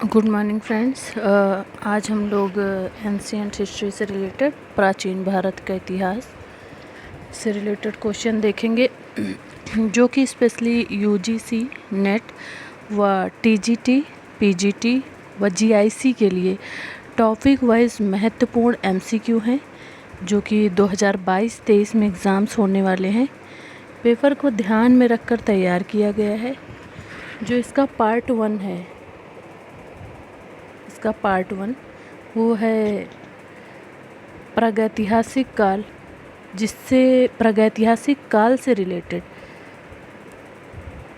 Good morning friends. आज हम लोग एंशिएंट हिस्ट्री से रिलेटेड प्राचीन भारत का इतिहास से रिलेटेड क्वेश्चन देखेंगे जो कि स्पेशली यूजीसी, नेट व टीजीटी, पीजीटी व जीआईसी के लिए टॉपिक वाइज महत्वपूर्ण एमसीक्यू हैं जो कि 2022-23 में एग्ज़ाम्स होने वाले हैं। पेपर को ध्यान में रखकर तैयार किया गया है। जो इसका पार्ट 1 है, इसका पार्ट 1 वो है प्रागैतिहासिक काल, जिससे प्रागैतिहासिक काल से रिलेटेड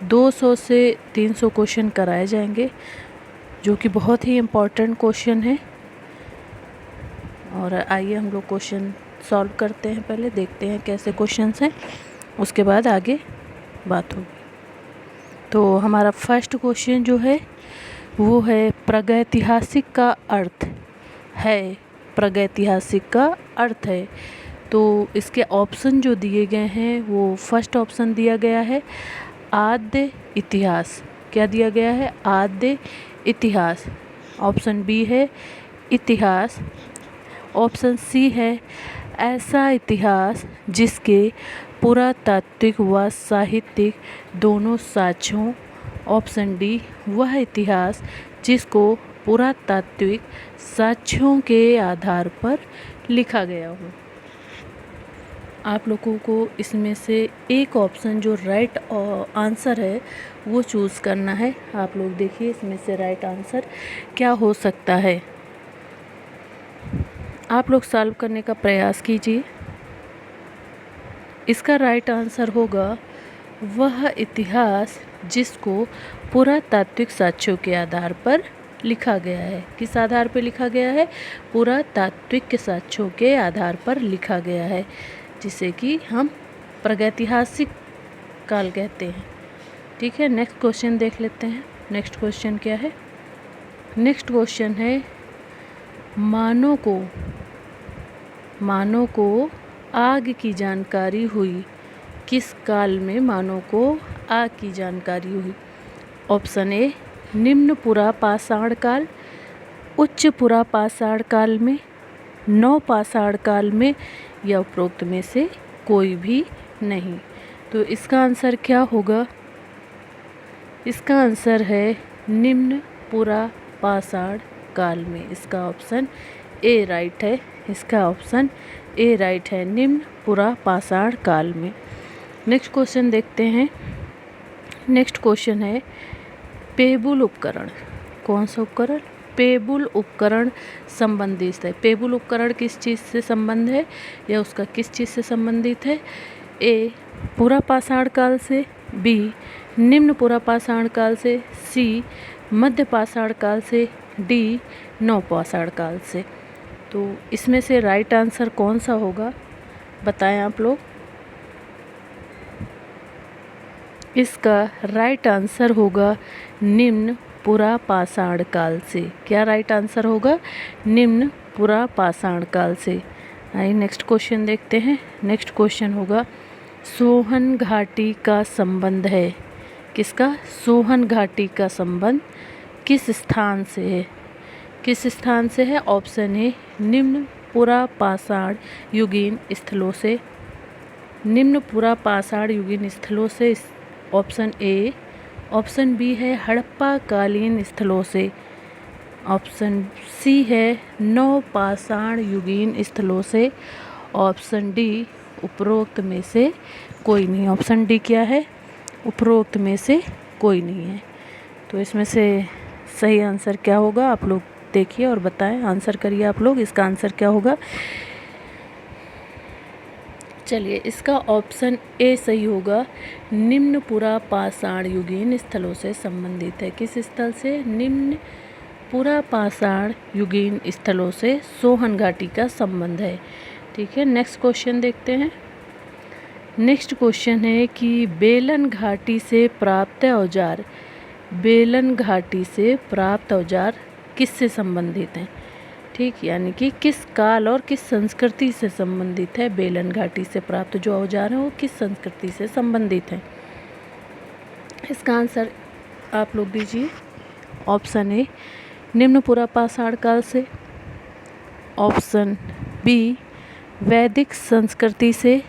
200 से 300 क्वेश्चन कराए जाएंगे जो कि बहुत ही इम्पोर्टेंट क्वेश्चन है। और आइए हम लोग क्वेश्चन सॉल्व करते हैं। पहले देखते हैं कैसे क्वेश्चंस हैं, उसके बाद आगे बात होगी। तो हमारा फर्स्ट क्वेश्चन जो है वो है प्रागैतिहासिक का अर्थ है। प्रागैतिहासिक का अर्थ है। तो इसके ऑप्शन जो दिए गए हैं वो फर्स्ट ऑप्शन दिया गया है आद्य इतिहास। क्या दिया गया है? आद्य इतिहास। ऑप्शन बी है इतिहास। ऑप्शन सी है ऐसा इतिहास जिसके पुरातात्विक व साहित्यिक दोनों साक्ष्यों। ऑप्शन डी वह इतिहास जिसको पुरातात्विक साक्ष्यों के आधार पर लिखा गया हो। आप लोगों को इसमें से एक ऑप्शन जो राइट आंसर है वो चूज़ करना है। आप लोग देखिए इसमें से राइट आंसर क्या हो सकता है। आप लोग सॉल्व करने का प्रयास कीजिए। इसका राइट आंसर होगा वह इतिहास जिसको पुरातात्विक साक्ष्यों के आधार पर लिखा गया है। किस आधार पर लिखा गया है? पुरातात्विक साक्ष्यों के आधार पर लिखा गया है, जिसे कि हम प्रागैतिहासिक काल कहते हैं। ठीक है, नेक्स्ट क्वेश्चन देख लेते हैं। नेक्स्ट क्वेश्चन क्या है? नेक्स्ट क्वेश्चन है मानव को आग की जानकारी हुई। किस काल में मानव को आग की जानकारी हुई? ऑप्शन ए निम्न पुरापाषाण काल, उच्च पुरापाषाण काल में, नवपाषाण काल में, या उपरोक्त में से कोई भी नहीं। तो इसका आंसर क्या होगा? इसका आंसर है निम्न पुरापाषाण काल में। इसका ऑप्शन ए राइट है। इसका ऑप्शन ए राइट है, निम्न पुरापाषाण काल में। नेक्स्ट क्वेश्चन देखते हैं। नेक्स्ट क्वेश्चन है पेबुल उपकरण। कौन सा उपकरण? पेबुल उपकरण संबंधित है। पेबुल उपकरण किस चीज़ से संबंध है या उसका किस चीज़ से संबंधित है? ए पुरापाषाण काल से, बी निम्न पुरापाषाण काल से, सी मध्यपाषाण काल से, डी नवपाषाण काल से। तो इसमें से राइट आंसर कौन सा होगा बताएं आप लोग। इसका राइट आंसर होगा निम्न पुरापाषाण काल से। क्या राइट आंसर होगा? निम्न पुरापाषाण काल से। आइए नेक्स्ट क्वेश्चन देखते हैं। नेक्स्ट क्वेश्चन होगा सोहन घाटी का संबंध है। किसका? सोहन घाटी का संबंध किस स्थान से है? किस स्थान से है? ऑप्शन ए निम्न पुरापाषाण युगीन स्थलों से। निम्न पुरापाषाण युगीन स्थलों से ऑप्शन ए। ऑप्शन बी है हड़प्पा कालीन स्थलों से। ऑप्शन सी है नवपाषाण युगीन स्थलों से। ऑप्शन डी उपरोक्त में से कोई नहीं। ऑप्शन डी क्या है? उपरोक्त में से कोई नहीं है। तो इसमें से सही आंसर क्या होगा आप लोग देखिए और बताएं। आंसर करिए आप लोग। इसका आंसर क्या होगा? चलिए, इसका ऑप्शन ए सही होगा, निम्न पुरापाषाण युगीन स्थलों से संबंधित है। किस स्थल से? निम्न पुरापाषाण युगीन स्थलों से सोहन घाटी का संबंध है। ठीक है, नेक्स्ट क्वेश्चन देखते हैं। नेक्स्ट क्वेश्चन है कि बेलन घाटी से प्राप्त औजार, बेलन घाटी से प्राप्त औजार किससे संबंधित हैं? ठीक, यानी कि किस काल और किस संस्कृति से संबंधित है? बेलन घाटी से प्राप्त जो औजार हैं वो किस संस्कृति से संबंधित हैं? इसका आंसर आप लोग दीजिए। ऑप्शन ए निम्न पुरा पाषाण काल से, ऑप्शन बी वैदिक संस्कृति से,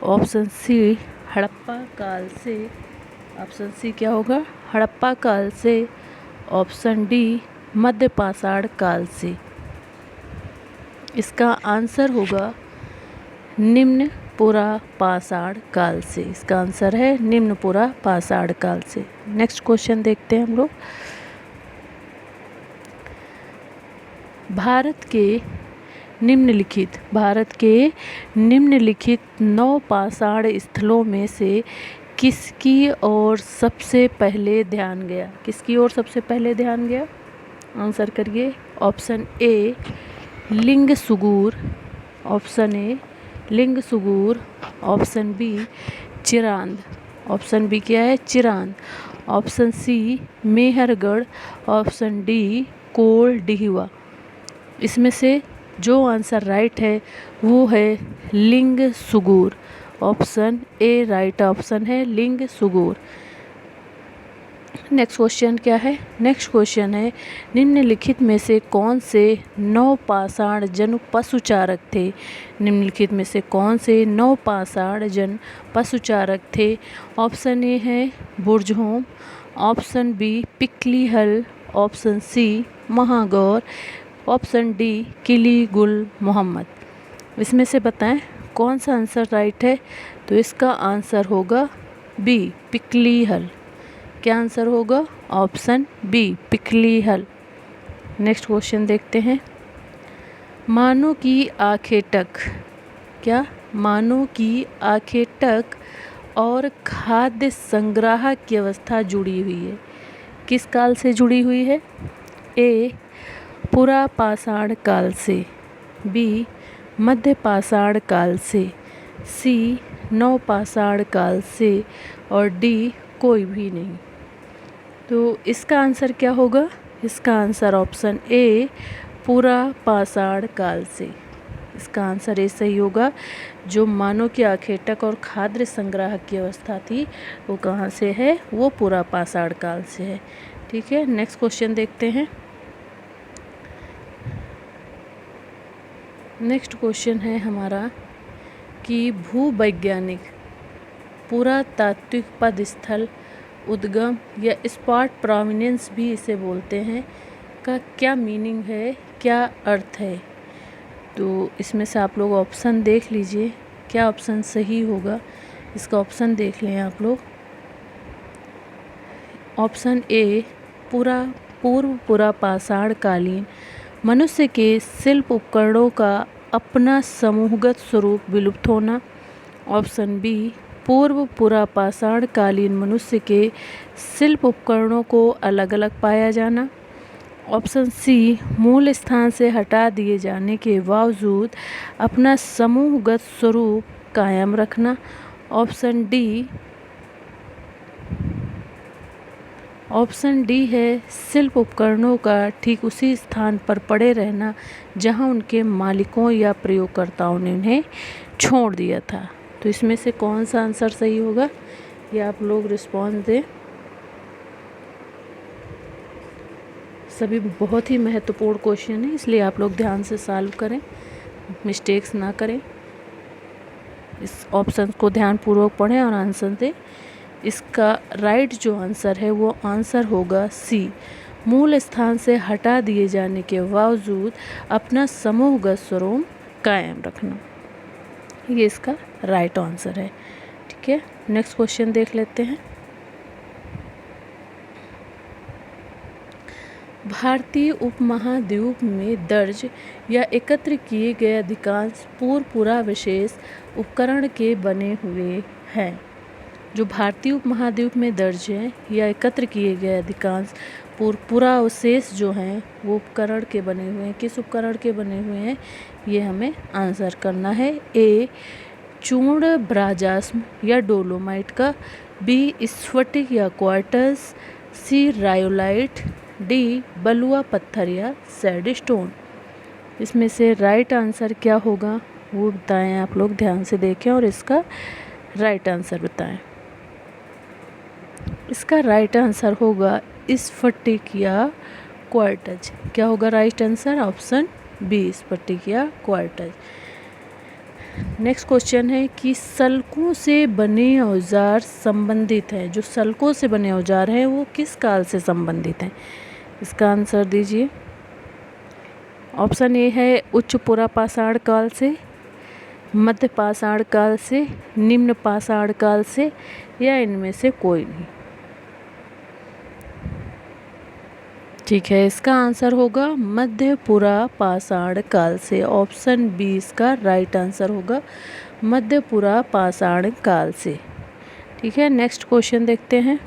ऑप्शन सी हड़प्पा काल से, ऑप्शन सी क्या होगा, हड़प्पा काल से, ऑप्शन डी मध्य पाषाण काल से। इसका आंसर होगा निम्न पुरा पाषाण काल से। इसका आंसर है निम्न पुरा पाषाण काल से। नेक्स्ट क्वेश्चन देखते हैं हम लोग। भारत के निम्नलिखित 9 पाषाण स्थलों में से किसकी ओर सबसे पहले ध्यान गया? किसकी ओर सबसे पहले ध्यान गया? आंसर करिए। Option A Lingsugur, option A Lingsugur, option B Chirand, option B क्या है, Chirand, option C Mehrgarh, option D Koldihwa. इसमें से जो आंसर राइट है वो है Lingsugur. Option A right option है लिंग सुगूर। नेक्स्ट क्वेश्चन क्या है? नेक्स्ट क्वेश्चन है निम्नलिखित में से कौन से 9 पाषाण जन पशुचारक थे? निम्नलिखित में से कौन से 9 पाषाण जन पशुचारक थे? ऑप्शन ए है Burzahom, option B Piklihal, option C Mahagara, option D Kili Gul Mohammad. इसमें से बताएं कौन सा आंसर राइट है? तो इसका आंसर होगा बी पिक्लीहल। क्या आंसर होगा? Option B Piklihal. Next question देखते हैं। मानो की आंखें टक, क्या मानो की आंखें टक और खाद्य संग्राहक की अवस्था जुड़ी हुई है? किस काल से जुड़ी हुई है? ए पुरा पाषाण काल से, बी मध्य पाषाण काल से, सी नव पाषाण काल से और डी कोई भी नहीं। तो इसका आंसर क्या होगा? इसका आंसर ऑप्शन ए पुरा पाषाण काल से। इसका आंसर ए सही होगा। जो मानव की आखेटक और खाद्य संग्राहक की अवस्था थी वो कहाँ से है? वो पुरा पाषाण काल से है। ठीक है, नेक्स्ट क्वेश्चन देखते हैं। नेक्स्ट क्वेश्चन है हमारा कि भूवैज्ञानिक पुरातात्विक पद स्थल उद्गम या स्पॉट प्रोमिनेंस भी इसे बोलते हैं का क्या मीनिंग है, क्या अर्थ है? तो इसमें से आप लोग ऑप्शन देख लीजिए क्या ऑप्शन सही होगा। इसका ऑप्शन देख लें आप लोग। ऑप्शन ए पूर्व पुरा पाषाण कालीन मनुष्य के शिल्प उपकरणों का अपना समूहगत स्वरूप विलुप्त होना। ऑप्शन बी पूर्व पुरा पाषाण कालीन मनुष्य के शिल्प उपकरणों को अलग अलग पाया जाना। ऑप्शन सी मूल स्थान से हटा दिए जाने के बावजूद अपना समूहगत स्वरूप कायम रखना। ऑप्शन डी है शिल्प उपकरणों का ठीक उसी स्थान पर पड़े रहना जहां उनके मालिकों या प्रयोगकर्ताओं ने उन्हें छोड़ दिया था। तो इसमें से कौन सा आंसर सही होगा, ये आप लोग रिस्पॉन्स दें। सभी बहुत ही महत्वपूर्ण क्वेश्चन है, इसलिए आप लोग ध्यान से सॉल्व करें, मिस्टेक्स ना करें। इस ऑप्शन को ध्यानपूर्वक पढ़ें और आंसर दें। इसका राइट जो आंसर है वो आंसर होगा सी मूल स्थान से हटा दिए जाने के बावजूद अपना समूहगत स्वरूप कायम रखना। ये इसका राइट आंसर है। ठीक है, नेक्स्ट क्वेश्चन देख लेते हैं। भारतीय उपमहाद्वीप में दर्ज या एकत्र किए गए अधिकांश पूर्व विशेष उपकरण के बने हुए हैं। जो भारतीय उपमहाद्वीप में दर्ज है या एकत्र किए गए अधिकांश पुरावशेष जो हैं वो उपकरण के बने हुए हैं। किस उपकरण के बने हुए हैं ये हमें आंसर करना है। ए चूर्ण ब्राजास्म या डोलोमाइट का, बी स्फटिक या क्वार्टज, सी रायोलाइट, डी बलुआ पत्थर या सैंडस्टोन। इसमें से राइट आंसर क्या होगा वो बताएं, आप लोग ध्यान से देखें और इसका राइट आंसर बताएं। इसका राइट आंसर होगा स्फटिक या क्वार्टज। क्या होगा राइट आंसर? ऑप्शन बी, स्फटिक या क्वार्टज। नेक्स्ट क्वेश्चन है कि सल्कों से बने औजार संबंधित हैं। जो सल्कों से बने औजार हैं वो किस काल से संबंधित हैं? इसका आंसर दीजिए। ऑप्शन ए है उच्च पुरा पाषाण काल से, मध्य पाषाण काल से, निम्न पाषाण काल से, या इनमें से कोई नहीं। ठीक है, इसका आंसर होगा मध्य पुरा पाषाण काल से। ऑप्शन बी इसका राइट आंसर होगा, मध्य पुरा पाषाण काल से। ठीक है, नेक्स्ट क्वेश्चन देखते हैं।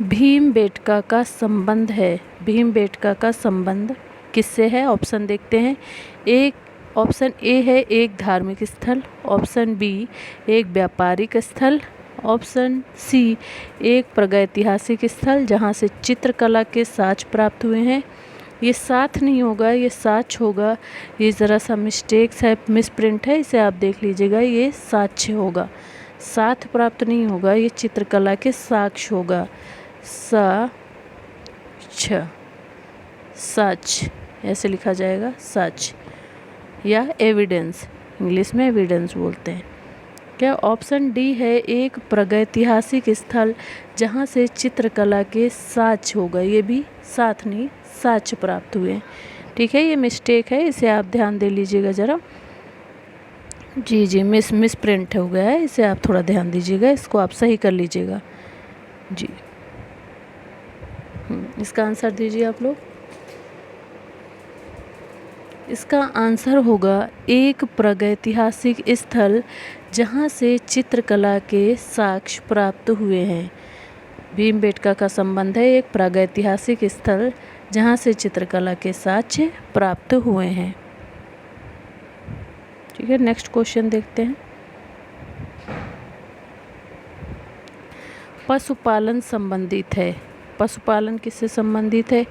भीमबेटका का संबंध है, भीमबेटका का संबंध किससे है? ऑप्शन देखते हैं। एक ऑप्शन ए है एक धार्मिक स्थल, ऑप्शन बी एक व्यापारिक स्थल, ऑप्शन सी एक प्रागैतिहासिक स्थल जहां से चित्रकला के साक्ष्य प्राप्त हुए हैं। ये साथ नहीं होगा, ये साक्ष्य होगा। ये ज़रा सा मिस्टेक्स है, मिसप्रिंट है, इसे आप देख लीजिएगा। ये साक्ष्य होगा, साथ प्राप्त नहीं होगा, ये चित्रकला के साक्ष्य होगा। सच ऐसे लिखा जाएगा, सच या एविडेंस, इंग्लिश में एविडेंस बोलते हैं। क्या ऑप्शन डी है एक प्रागैतिहासिक स्थल जहां से चित्रकला के साक्ष्य होगा। ये भी साथ नहीं, साक्ष्य प्राप्त हुए। ठीक है, ये मिस्टेक है, इसे आप ध्यान दे लीजिएगा ज़रा। जी मिस प्रिंट हो गया है, इसे आप थोड़ा ध्यान दीजिएगा, इसको आप सही कर लीजिएगा जी। इसका आंसर दीजिए आप लोग। इसका आंसर होगा एक प्रागैतिहासिक स्थल जहां से चित्रकला के साक्ष्य प्राप्त हुए हैं। भीमबेटका का संबंध है एक प्रागैतिहासिक स्थल जहां से चित्रकला के साक्ष्य प्राप्त हुए हैं। ठीक है, नेक्स्ट क्वेश्चन देखते हैं। पशुपालन संबंधित है, पशुपालन किससे संबंधित है?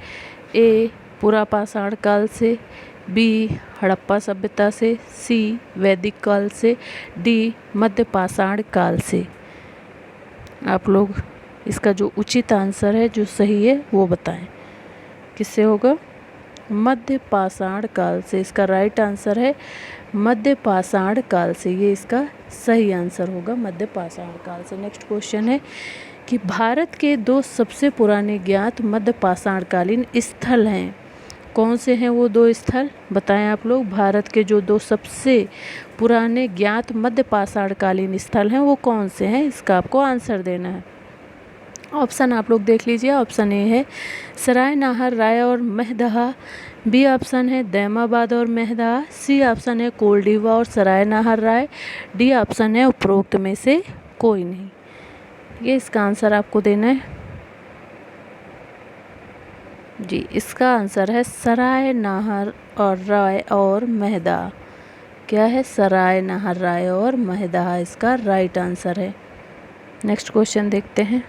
ए पुरा पाषाण काल से, बी हड़प्पा सभ्यता से, सी वैदिक काल से, डी मध्य पाषाण काल से। आप लोग इसका जो उचित आंसर है, जो सही है, वो बताएं। किससे होगा? मध्य पाषाण काल से। इसका राइट आंसर है मध्य पाषाण काल से। ये इसका सही आंसर होगा, मध्य पाषाण काल से। नेक्स्ट क्वेश्चन है कि भारत के 2 सबसे पुराने ज्ञात मध्य पाषाणकालीन स्थल हैं। कौन से हैं वो 2 स्थल? बताएं आप लोग। भारत के जो 2 सबसे पुराने ज्ञात मध्य पाषाणकालीन स्थल हैं वो कौन से हैं? इसका आपको आंसर देना है। ऑप्शन आप लोग देख लीजिए। ऑप्शन ए है सराय नाहर राय और महदहा, बी ऑप्शन है दैमाबाद और महदहा, सी ऑप्शन है कोल्डीवा और सराय नाहर राय, डी ऑप्शन है उपरोक्त में से कोई नहीं। ये इसका आंसर आपको देना है जी। इसका आंसर है सराय नाहर और राय और महदहा। क्या है? सराय नाहर राय और महदहा इसका राइट आंसर है। नेक्स्ट क्वेश्चन देखते हैं।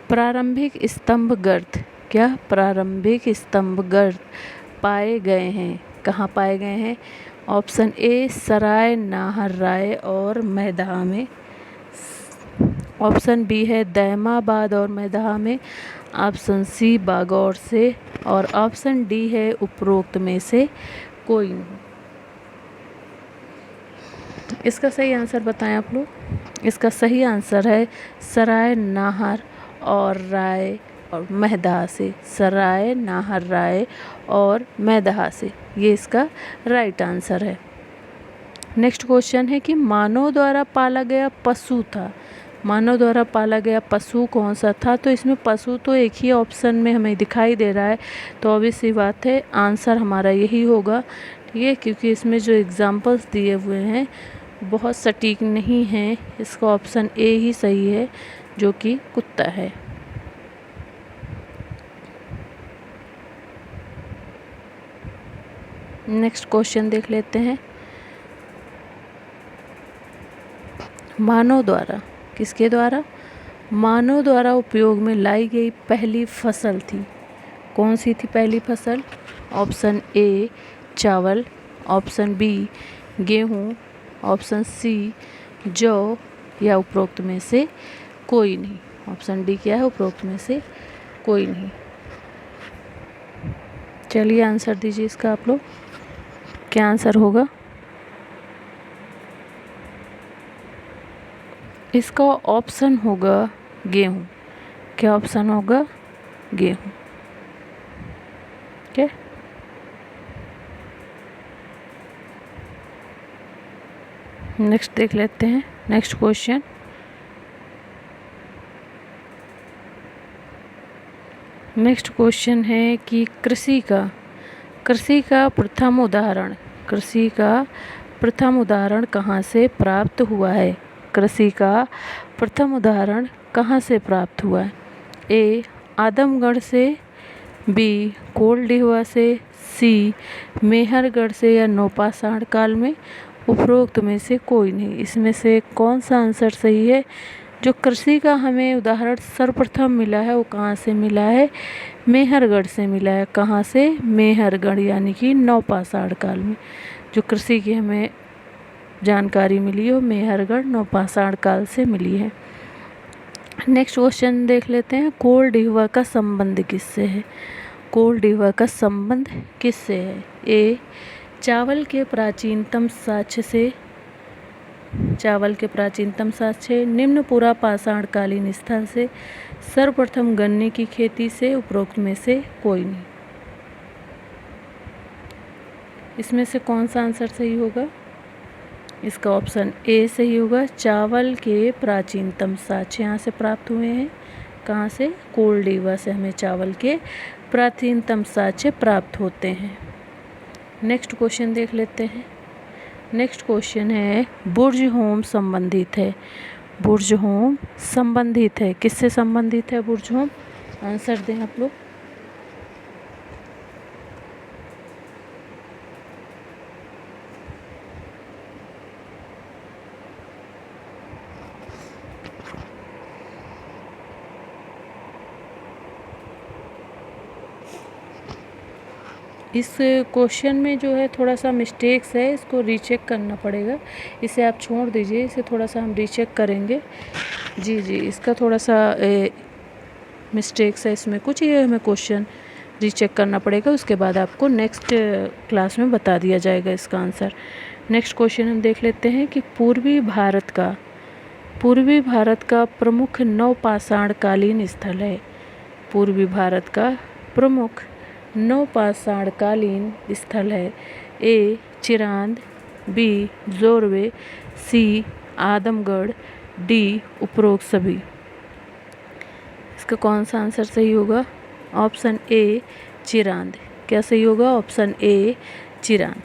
प्रारंभिक स्तंभ गर्त, क्या प्रारंभिक स्तंभ गर्त पाए गए हैं? कहाँ पाए गए हैं? ऑप्शन ए सराय नाहर राय और महदहा में, ऑप्शन बी है दैमाबाद और महदहा में, ऑप्शन सी बागौर से, और ऑप्शन डी है उपरोक्त में से कोई नहीं। इसका सही आंसर बताएं आप लोग। इसका सही आंसर है सराय नाहर और राय और महदहा से, सराय नाहर राय और महदहा से। ये इसका राइट आंसर है। नेक्स्ट क्वेश्चन है कि मानव द्वारा पाला गया पशु था। मानव द्वारा पाला गया पशु कौन सा था? तो इसमें पशु तो एक ही ऑप्शन में हमें दिखाई दे रहा है, तो ऑब्वियस सी बात है आंसर हमारा यही होगा। ठीक है, क्योंकि इसमें जो एग्जांपल्स दिए हुए हैं बहुत सटीक नहीं हैं। इसका ऑप्शन ए ही सही है, जो कि कुत्ता है। नेक्स्ट क्वेश्चन देख लेते हैं। मानव द्वारा, किसके द्वारा? मानव द्वारा उपयोग में लाई गई पहली फसल थी। कौन सी थी पहली फसल? ऑप्शन ए चावल, ऑप्शन बी गेहूँ, ऑप्शन सी जौ, या उपरोक्त में से कोई नहीं। ऑप्शन डी क्या है? उपरोक्त में से कोई नहीं। चलिए आंसर दीजिए इसका आप लोग, क्या आंसर होगा? इसका ऑप्शन होगा गेहूँ। क्या ऑप्शन होगा? गेहूँ। ओके, नेक्स्ट देख लेते हैं। नेक्स्ट क्वेश्चन, है कि कृषि का प्रथम उदाहरण कहाँ से प्राप्त हुआ है? कृषि का प्रथम उदाहरण कहाँ से प्राप्त हुआ है? ए आदमगढ़ से, बी कोलडीहवा से, सी मेहरगढ़ से या नौपाषाण काल में, उपरोक्त में से कोई नहीं। इसमें से कौन सा आंसर सही है? जो कृषि का हमें उदाहरण सर्वप्रथम मिला है वो कहाँ से मिला है? मेहरगढ़ से मिला है। कहाँ से? मेहरगढ़, यानी कि नौपाषाण काल में जो कृषि की हमें जानकारी मिली है वो मेहरगढ़ नौपाषाण काल से मिली है। नेक्स्ट क्वेश्चन देख लेते हैं। कोलडीहवा का संबंध किससे है? कोलडीहवा का संबंध किससे है? ए चावल के प्राचीनतम साक्ष्य, निम्न पुरा पाषाण कालीन स्थल से, सर्वप्रथम गन्ने की खेती से, उपरोक्त में से कोई नहीं। इसमें से कौन सा आंसर सही होगा? इसका ऑप्शन ए सही होगा। चावल के प्राचीनतम साक्ष्य यहाँ से प्राप्त हुए हैं। कहाँ से? कोलडीहवा से हमें चावल के प्राचीनतम साक्ष्य प्राप्त होते हैं। नेक्स्ट क्वेश्चन देख लेते हैं। नेक्स्ट क्वेश्चन है बुर्ज होम संबंधित है। बुर्ज होम संबंधित है, किससे संबंधित है बुर्ज होम? आंसर दें आप लोग। इस क्वेश्चन में जो है थोड़ा सा मिस्टेक्स है, इसको रीचेक करना पड़ेगा। इसे आप छोड़ दीजिए, इसे थोड़ा सा हम रीचेक करेंगे। जी, इसका थोड़ा सा मिस्टेक्स है इसमें कुछ, ये हमें क्वेश्चन रीचेक करना पड़ेगा। उसके बाद आपको नेक्स्ट क्लास में बता दिया जाएगा इसका आंसर। नेक्स्ट क्वेश्चन हम देख लेते हैं कि पूर्वी भारत का प्रमुख नवपाषाण कालीन स्थल है। पूर्वी भारत का प्रमुख नवपाषाण कालीन स्थल है। A Chirand, B Jorwe, C Adamgarh, D उपरोक्त सभी। इसका कौन सा आंसर सही होगा? Option A Chirand. क्या सही होगा? Option A Chirand.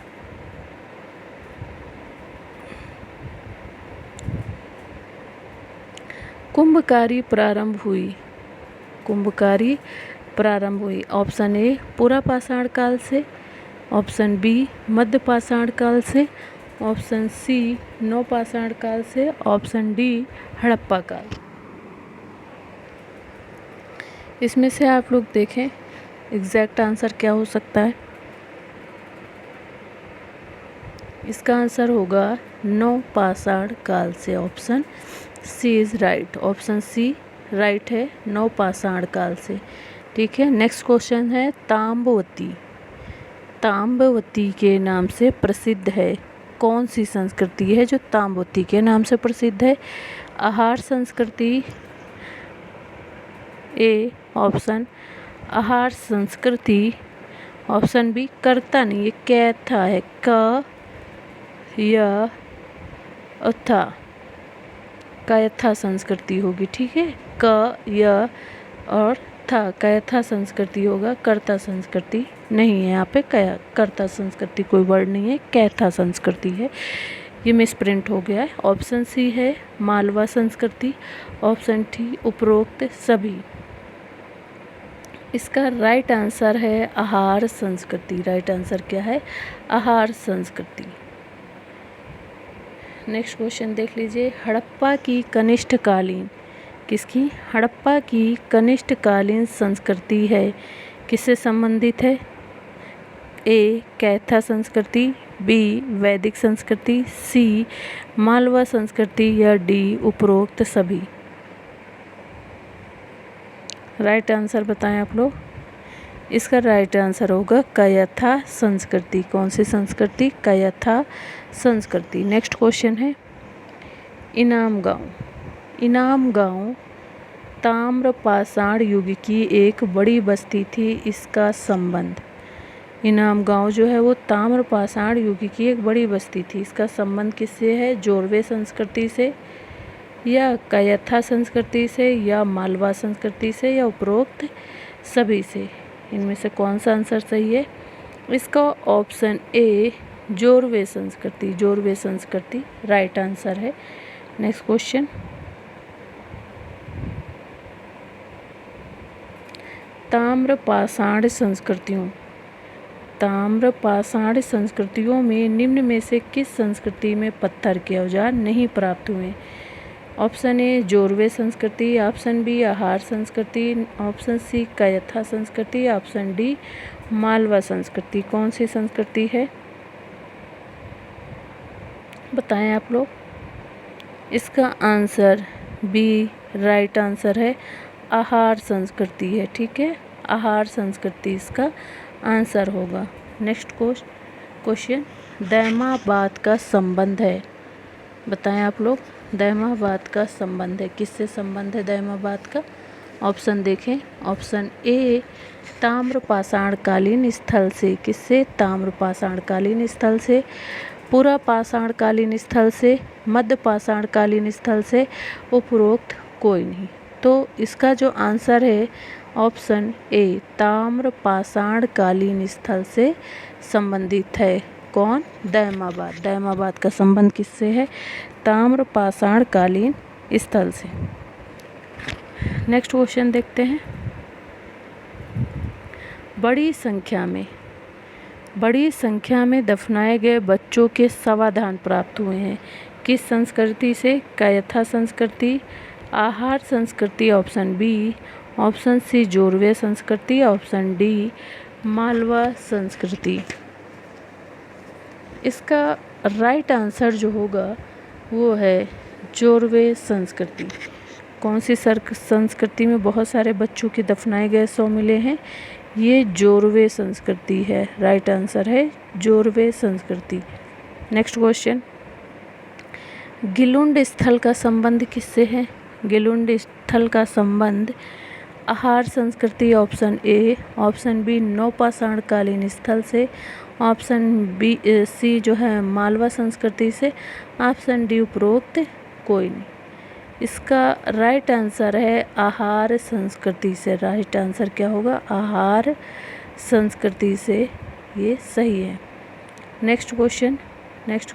कुंभकारी प्रारंभ हुई। ऑप्शन ए पुरापाषाण काल से, ऑप्शन बी मध्यपाषाण काल से, ऑप्शन सी नवपाषाण काल से, ऑप्शन डी हड़प्पा काल। इसमें से आप लोग देखें एग्जैक्ट आंसर क्या हो सकता है। इसका आंसर होगा नवपाषाण काल से। Option C is right. Option C right है, नवपाषाण काल से। ठीक है। नेक्स्ट क्वेश्चन है ताम्रवती के नाम से प्रसिद्ध है। कौन सी संस्कृति है जो ताम्रवती के नाम से प्रसिद्ध है? आहार संस्कृति, ए ऑप्शन आहार संस्कृति, ऑप्शन बी कर्ता नहीं, ये कैथा है, क या अथा, कयथा संस्कृति होगी। ठीक है, क या और था, कयथा संस्कृति होगा, कर्ता संस्कृति नहीं है। यहाँ पे कर्ता संस्कृति कोई वर्ड नहीं है, कैथा संस्कृति है। ये मिसप्रिंट हो गया है। ऑप्शन सी है मालवा संस्कृति, ऑप्शन डी उपरोक्त सभी। इसका राइट आंसर है आहार संस्कृति। राइट आंसर क्या है? आहार संस्कृति। नेक्स्ट क्वेश्चन देख लीजिए। हड़प्पा की कनिष्ठकालीन, किसकी? हड़प्पा की कनिष्ठकालीन संस्कृति है, किससे संबंधित है? ए कैथा संस्कृति, बी वैदिक संस्कृति, सी मालवा संस्कृति या डी उपरोक्त सभी। राइट आंसर बताएं आप लोग। इसका राइट आंसर होगा कयथा संस्कृति। कौन सी संस्कृति? कयथा संस्कृति। नेक्स्ट क्वेश्चन है इनाम गांव। इनाम गांव ताम्रपाषाण युग की एक बड़ी बस्ती थी, इसका संबंध। इनाम गांव जो है वो ताम्रपाषाण युग की एक बड़ी बस्ती थी, इसका संबंध किससे है? जोरवे संस्कृति से या कयथा संस्कृति से या मालवा संस्कृति से या उपरोक्त सभी से। इनमें से कौन सा आंसर सही है? इसका ऑप्शन ए जोरवे संस्कृति। जोरवे संस्कृति राइट आंसर है। नेक्स्ट क्वेश्चन ताम्रपाषाण संस्कृतियों। ताम्रपाषाण संस्कृतियों में निम्न में से किस संस्कृति में पत्थर के औजार नहीं प्राप्त हुए? ऑप्शन ए जोरवे संस्कृति, ऑप्शन बी आहार संस्कृति, ऑप्शन सी कयथा संस्कृति, ऑप्शन डी मालवा संस्कृति। कौन सी संस्कृति है बताएं आप लोग। इसका आंसर बी राइट आंसर है, आहार संस्कृति है। ठीक है, आहार संस्कृति इसका आंसर होगा। नेक्स्ट क्वेश्चन दैमाबाद का संबंध है, बताएं आप लोग। दैमाबाद का संबंध है, किससे संबंध है दैमाबाद का? ऑप्शन देखें। ऑप्शन ए ताम्रपाषाणकालीन स्थल से। किससे? ताम्रपाषाणकालीन स्थल से, पुरापाषाणकालीन स्थल से, मध्यपाषाणकालीन स्थल से, उपरोक्त कोई नहीं। तो इसका जो आंसर है ऑप्शन ए ताम्रपाषाणकालीन स्थल से संबंधित है। कौन? दैमाबाद। दैमाबाद का संबंध किससे है? ताम्रपाषाणकालीन स्थल से। नेक्स्ट क्वेश्चन देखते हैं। बड़ी संख्या में दफनाए गए बच्चों के समाधान प्राप्त हुए हैं, किस संस्कृति से? कयथा संस्कृति, आहार संस्कृति option B, option C Jorwe संस्कृति, ऑप्शन डी मालवा संस्कृति। इसका राइट आंसर जो होगा वो है जोरवे संस्कृति। कौन सी संस्कृति में बहुत सारे बच्चों के दफनाए गए शव मिले हैं? ये जोरवे संस्कृति है। राइट आंसर है जोरवे संस्कृति। नेक्स्ट क्वेश्चन गिलुंड स्थल का संबंध किससे है? गिलुंड स्थल का संबंध आहार संस्कृति ऑप्शन ए, ऑप्शन बी नौपाषाणकालीन स्थल से, ऑप्शन बी सी जो है मालवा संस्कृति से, ऑप्शन डी उपरोक्त कोई नहीं। इसका राइट आंसर है आहार संस्कृति से। राइट आंसर क्या होगा? आहार संस्कृति से, ये सही है। नेक्स्ट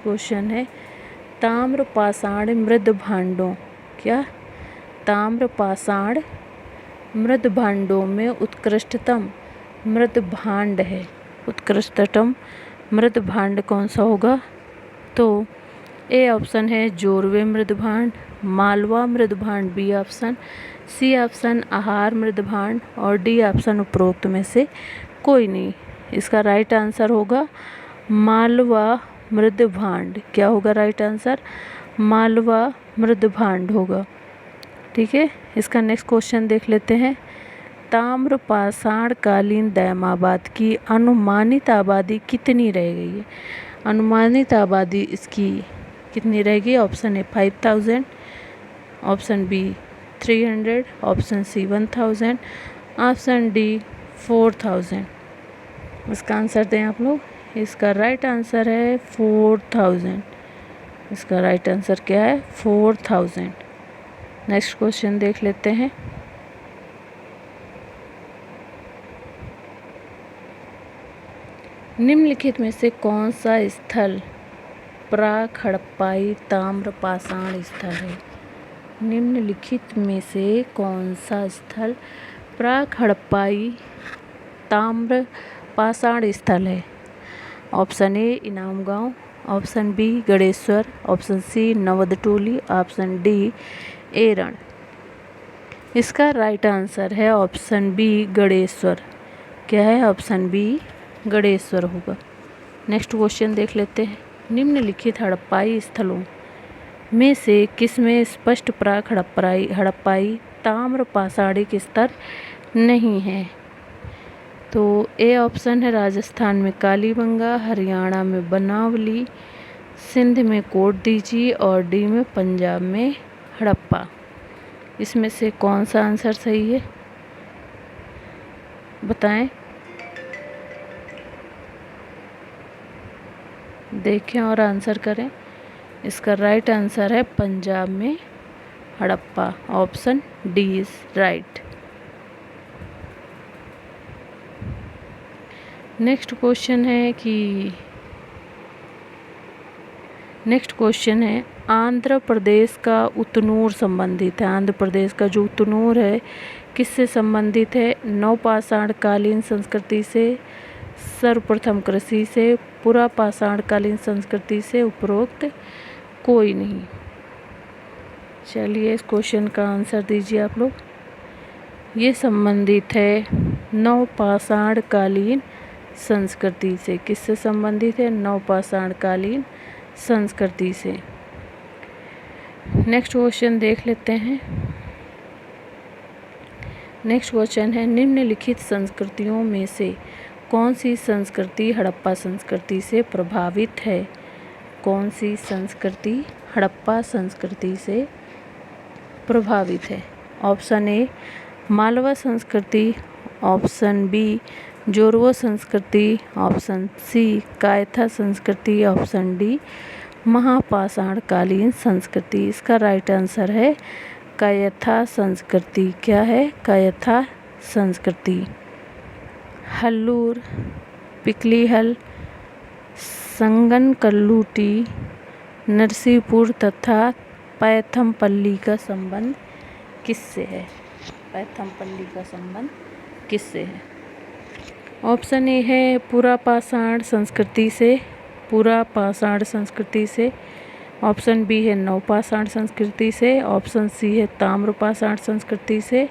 क्वेश्चन है ताम्रपाषाण मृद भांडों। क्या? ताम्रपाषाण मृद भांडों में उत्कृष्टतम मृद भांड है। उत्कृष्टतम मृद भांड कौन सा होगा? तो ए ऑप्शन है जोरवे मृद भांड, मालवा मृद भांड बी ऑप्शन, सी ऑप्शन आहार मृद भांड और डी ऑप्शन उपरोक्त में से कोई नहीं। इसका राइट आंसर होगा मालवा मृद भांड। क्या होगा राइट आंसर? मालवा मृद भांड होगा। ठीक है, इसका नेक्स्ट क्वेश्चन देख लेते हैं। ताम्रपाषाणकालीन दैमाबाद की अनुमानित आबादी कितनी रह गई है? अनुमानित आबादी इसकी कितनी रहेगी? Option A 5000, option B 300, option C 1000, option D 4000। इसका आंसर दें आप लोग। इसका राइट आंसर है 4000। इसका राइट आंसर क्या है? 4000। नेक्स्ट क्वेश्चन देख लेते हैं। निम्नलिखित में से कौन सा स्थल प्राक हड़प्पाई ताम्रपाषाण स्थल है? निम्नलिखित में से कौन सा स्थल प्राक हड़प्पाई ताम्रपाषाण स्थल है? Option A Inamgaon, option B Ganeshwar, option C Navdatoli, option D Eran. इसका राइट आंसर है ऑप्शन बी गणेश्वर। क्या है? ऑप्शन बी गणेश्वर होगा। नेक्स्ट क्वेश्चन देख लेते हैं। निम्नलिखित हड़प्पाई स्थलों में से किसमें स्पष्ट प्राक हड़प्पाई ताम्र पाषाणिक स्तर नहीं है? तो ए ऑप्शन है राजस्थान में कालीबंगा, हरियाणा में बनावली, सिंध में कोट दीजी और डी में पंजाब में हड़प्पा। इसमें से कौन सा आंसर सही है बताएं। देखें और आंसर करें। इसका राइट आंसर है पंजाब में Harappa. Option D is right. Next question है आंध्र प्रदेश का उतनूर संबंधित है। आंध्र प्रदेश का जो उतनूर है किससे संबंधित है? नवपाषाण कालीन संस्कृति से, सर्वप्रथम कृषि से, पुरापाषाण कालीन संस्कृति से, उपरोक्त कोई नहीं। चलिए इस क्वेश्चन का आंसर दीजिए आप लोग। ये संबंधित है नवपाषाण कालीन संस्कृति से। किससे संबंधित है? नवपाषाण कालीन संस्कृति से। नेक्स्ट क्वेश्चन देख लेते हैं। नेक्स्ट क्वेश्चन है निम्नलिखित संस्कृतियों में से कौन सी संस्कृति हड़प्पा संस्कृति से प्रभावित है? कौन सी संस्कृति हड़प्पा संस्कृति से प्रभावित है? ऑप्शन ए मालवा संस्कृति, ऑप्शन बी जोरवो संस्कृति, ऑप्शन सी कायथा संस्कृति, ऑप्शन डी महापाषाण कालीन संस्कृति। इसका राइट आंसर है कायथा संस्कृति। क्या है? कायथा संस्कृति। हल्लूर, पिकलीहल, संगनकल्लूटी, नरसीपुर तथा पैथमपल्ली का संबंध किससे है? पैथमपल्ली का संबंध किससे है? ऑप्शन ए है पुरापाषाण संस्कृति से, पुरापाषाण संस्कृति से, ऑप्शन बी है नवपाषाण संस्कृति से, ऑप्शन सी है ताम्रपाषाण संस्कृति से,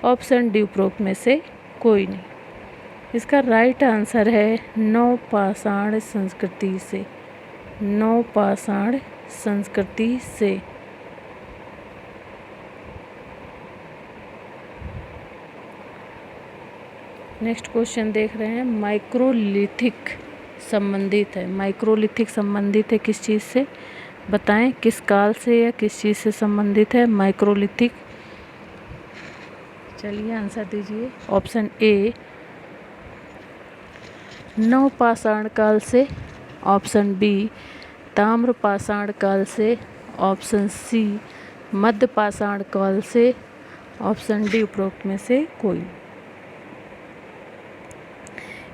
ऑप्शन डी उपरोक्त में से कोई नहीं। इसका राइट आंसर है नवपाषाण संस्कृति से। नवपाषाण संस्कृति से। नेक्स्ट क्वेश्चन देख रहे हैं माइक्रोलिथिक संबंधित है। माइक्रोलिथिक संबंधित है किस चीज़ से बताएं? किस काल से या किस चीज़ से संबंधित है माइक्रोलिथिक? चलिए आंसर दीजिए। ऑप्शन ए नवपाषाण काल से, ऑप्शन बी ताम्रपाषाण काल से, ऑप्शन सी मध्यपाषाण काल से, ऑप्शन डी उपरोक्त में से कोई।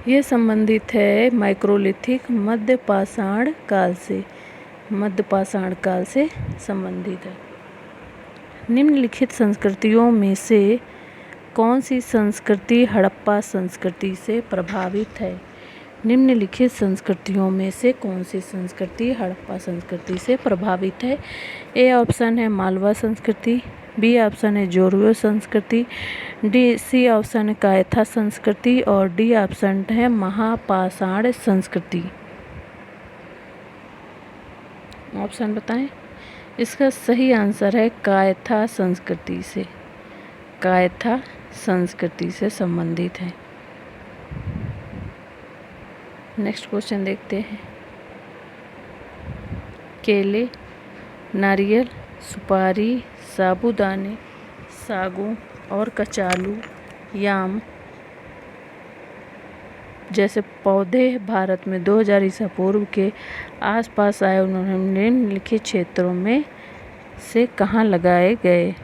ये संबंधित है माइक्रोलिथिक मध्यपाषाण काल से। मध्यपाषाण काल से संबंधित है। निम्नलिखित संस्कृतियों में से कौन सी संस्कृति हड़प्पा संस्कृति से प्रभावित है? निम्नलिखित संस्कृतियों में से कौन सी संस्कृति हड़प्पा संस्कृति से प्रभावित है? ए ऑप्शन है मालवा संस्कृति, बी ऑप्शन है जोरवे संस्कृति, सी ऑप्शन है कायथा संस्कृति और डी ऑप्शन है महापाषाण संस्कृति। ऑप्शन बताएं। इसका सही आंसर है कायथा संस्कृति से। कायथा संस्कृति से संबंधित है। नेक्स्ट क्वेश्चन देखते हैं। केले, नारियल, सुपारी, साबूदाने, सागू और कचालू, याम जैसे पौधे भारत में 2000 ईसा पूर्व के आसपास आए। उन्होंने निम्नलिखित क्षेत्रों में से कहाँ लगाए गए?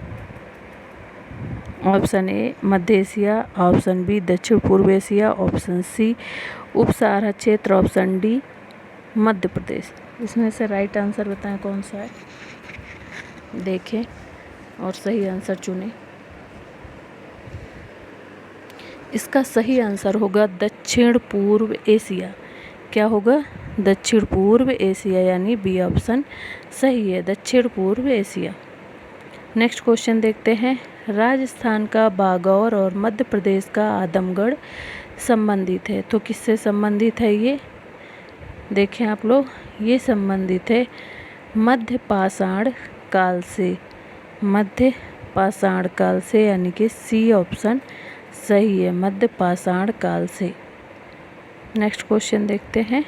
ऑप्शन ए मध्य एशिया, ऑप्शन बी दक्षिण पूर्व एशिया, ऑप्शन सी उप सहारा क्षेत्र, ऑप्शन डी मध्य प्रदेश। इसमें से राइट आंसर बताएं कौन सा है। देखें और सही आंसर चुनें। इसका सही आंसर होगा दक्षिण पूर्व एशिया। क्या होगा? दक्षिण पूर्व एशिया, यानी बी ऑप्शन सही है, दक्षिण पूर्व एशिया। नेक्स्ट क्वेश्चन देखते हैं। राजस्थान का बागौर और मध्य प्रदेश का आदमगढ़ संबंधित है। तो किससे संबंधित है ये? देखें आप लोग, ये संबंधित है मध्य पाषाण काल से, मध्य पाषाण काल से, यानी कि सी ऑप्शन सही है, मध्य पाषाण काल से। नेक्स्ट क्वेश्चन देखते हैं।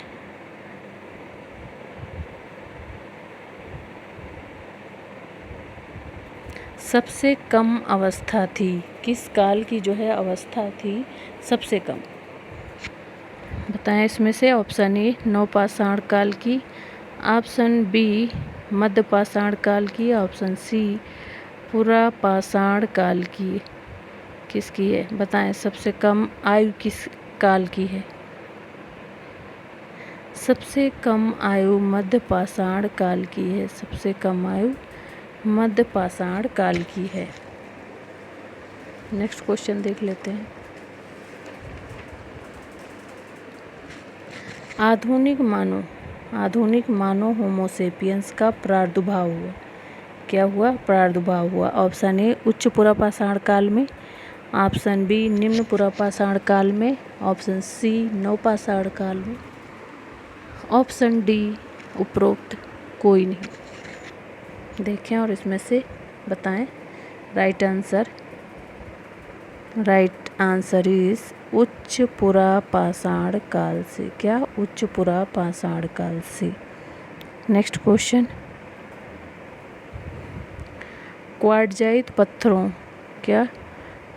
सबसे कम अवस्था थी, किस काल की जो है अवस्था थी सबसे कम, बताएं इसमें से। ऑप्शन ए नवपाषाण काल की, ऑप्शन बी मध्य पाषाण काल की, ऑप्शन सी पुरापाषाण काल की। किसकी है बताएं, सबसे कम आयु किस काल की है? सबसे कम आयु मध्य पाषाण काल की है, सबसे कम आयु मध्य पाषाण काल की है। नेक्स्ट क्वेश्चन देख लेते हैं। आधुनिक मानव होमोसेपियंस का प्रादुर्भाव हुआ, क्या हुआ? प्रादुर्भाव हुआ। ऑप्शन ए उच्च पुरापाषाण काल में, ऑप्शन बी निम्न पुरापाषाण काल में, ऑप्शन सी नवपाषाण काल में, ऑप्शन डी उपरोक्त कोई नहीं। देखें और इसमें से बताएं right answer. Right answer is उच्च पुरापाषाण काल से। क्या? उच्च पुरापाषाण काल से। नेक्स्ट क्वेश्चन, क्वार्टजाइट पत्थरों, क्या?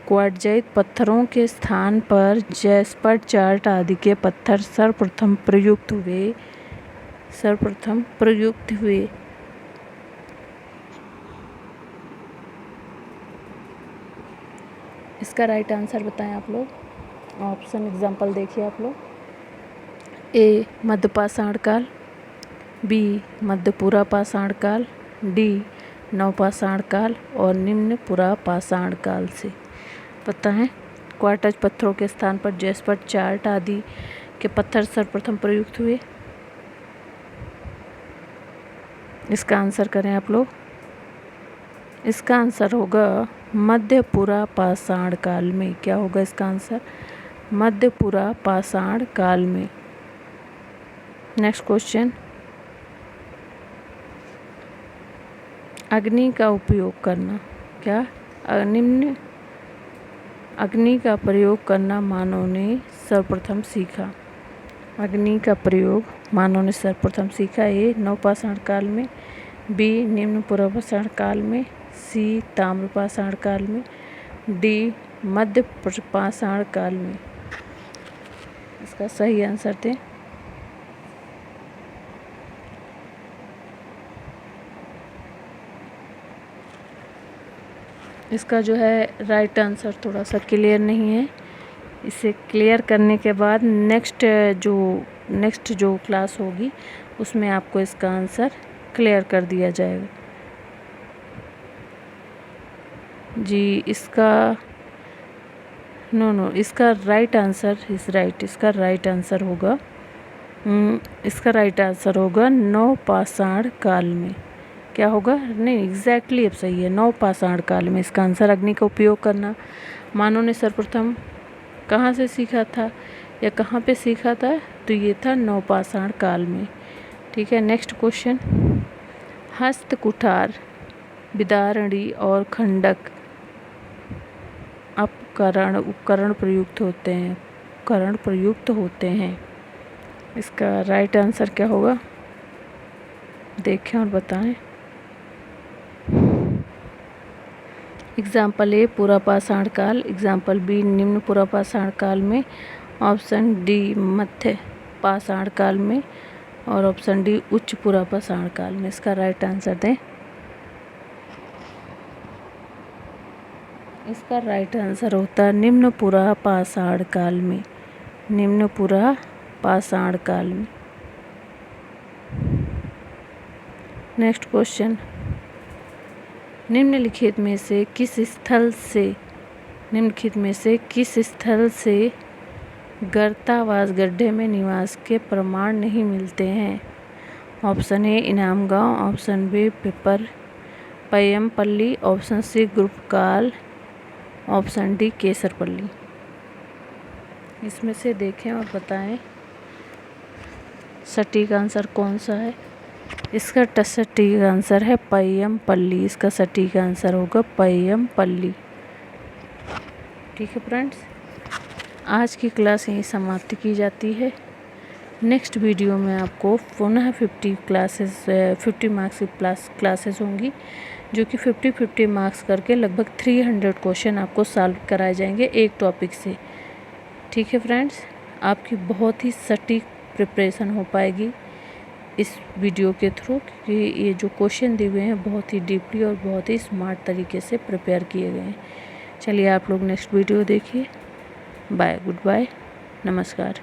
क्वार्टजाइट पत्थरों के स्थान पर जैस्पर चार्ट आदि के पत्थर सर्वप्रथम प्रयुक्त हुए। इसका राइट आंसर बताएं आप लोग। ऑप्शन एग्जाम्पल देखिए आप लोग। ए मध्य पाषाण काल, बी मध्य पुरापाषाण काल, डी नवपाषाण काल और निम्न पुरापाषाण काल से। बताएं क्वार्टज पत्थरों के स्थान पर जैस्पर चार्ट आदि के पत्थर सर्वप्रथम प्रयुक्त हुए। इसका आंसर करें आप लोग। इसका आंसर होगा मध्य पुरापाषाण काल में। क्या होगा इसका आंसर? मध्य पुरापाषाण काल में। नेक्स्ट क्वेश्चन, अग्नि का उपयोग करना, क्या? निम्न अग्नि का प्रयोग करना मानव ने सर्वप्रथम सीखा। अग्नि का प्रयोग मानव ने सर्वप्रथम सीखा। ए नवपाषाण काल में, बी निम्न पुरापाषाण काल में, सी ताम्रपाषाण काल में, डी मध्य पाषाण काल में। इसका सही आंसर दें। इसका जो है राइट आंसर थोड़ा सा क्लियर नहीं है। इसे क्लियर करने के बाद नेक्स्ट जो क्लास होगी उसमें आपको इसका आंसर क्लियर कर दिया जाएगा जी। इसका इसका राइट आंसर इसका राइट आंसर होगा नवपाषाण काल में। क्या होगा? नहीं, एग्जैक्टली अब सही है, नवपाषाण काल में। इसका आंसर अग्नि का उपयोग करना मानव ने सर्वप्रथम कहाँ से सीखा था या कहाँ पे सीखा था? तो ये था नवपाषाण काल में। ठीक है। नेक्स्ट क्वेश्चन, हस्त कुठार, विदारणी और खंडक उपकरण प्रयुक्त होते हैं। इसका राइट आंसर क्या होगा? देखें और बताएं। एग्जाम्पल ए पुरापाषाण काल, एग्जाम्पल बी निम्न पुरापाषाण काल में, ऑप्शन डी मध्य पाषाण काल में और ऑप्शन डी उच्च पुरापाषाण काल में। इसका राइट आंसर दें। इसका राइट आंसर होता है निम्न पुरापाषाण काल में। निम्न पुरापाषाण काल में। नेक्स्ट क्वेश्चन, निम्नलिखित में से किस स्थल से गर्तावास गड्ढे में निवास के प्रमाण नहीं मिलते हैं? Option A Inamgaon, option B Paiyampalli, option C Gurukal, option D Kesarpalli. इसमें से देखें और बताएं। सटीक आंसर कौन सा है? इसका सटीक आंसर है पय्यमपल्ली। इसका सटीक आंसर होगा पय्यमपल्ली। ठीक है फ्रेंड्स, आज की क्लास यहीं समाप्त की जाती है। नेक्स्ट वीडियो में आपको पुनः 50 मार्क्स की क्लासेस होंगी, जो कि 50 मार्क्स करके लगभग 300 क्वेश्चन आपको सॉल्व कराए जाएंगे एक टॉपिक से। ठीक है फ्रेंड्स, आपकी बहुत ही सटीक प्रिपरेशन हो पाएगी इस वीडियो के थ्रू, क्योंकि ये जो क्वेश्चन दिए हुए हैं बहुत ही डीपली और बहुत ही स्मार्ट तरीके से प्रिपेयर किए गए हैं। चलिए आप लोग नेक्स्ट वीडियो देखिए। बाय, गुड बाय, नमस्कार।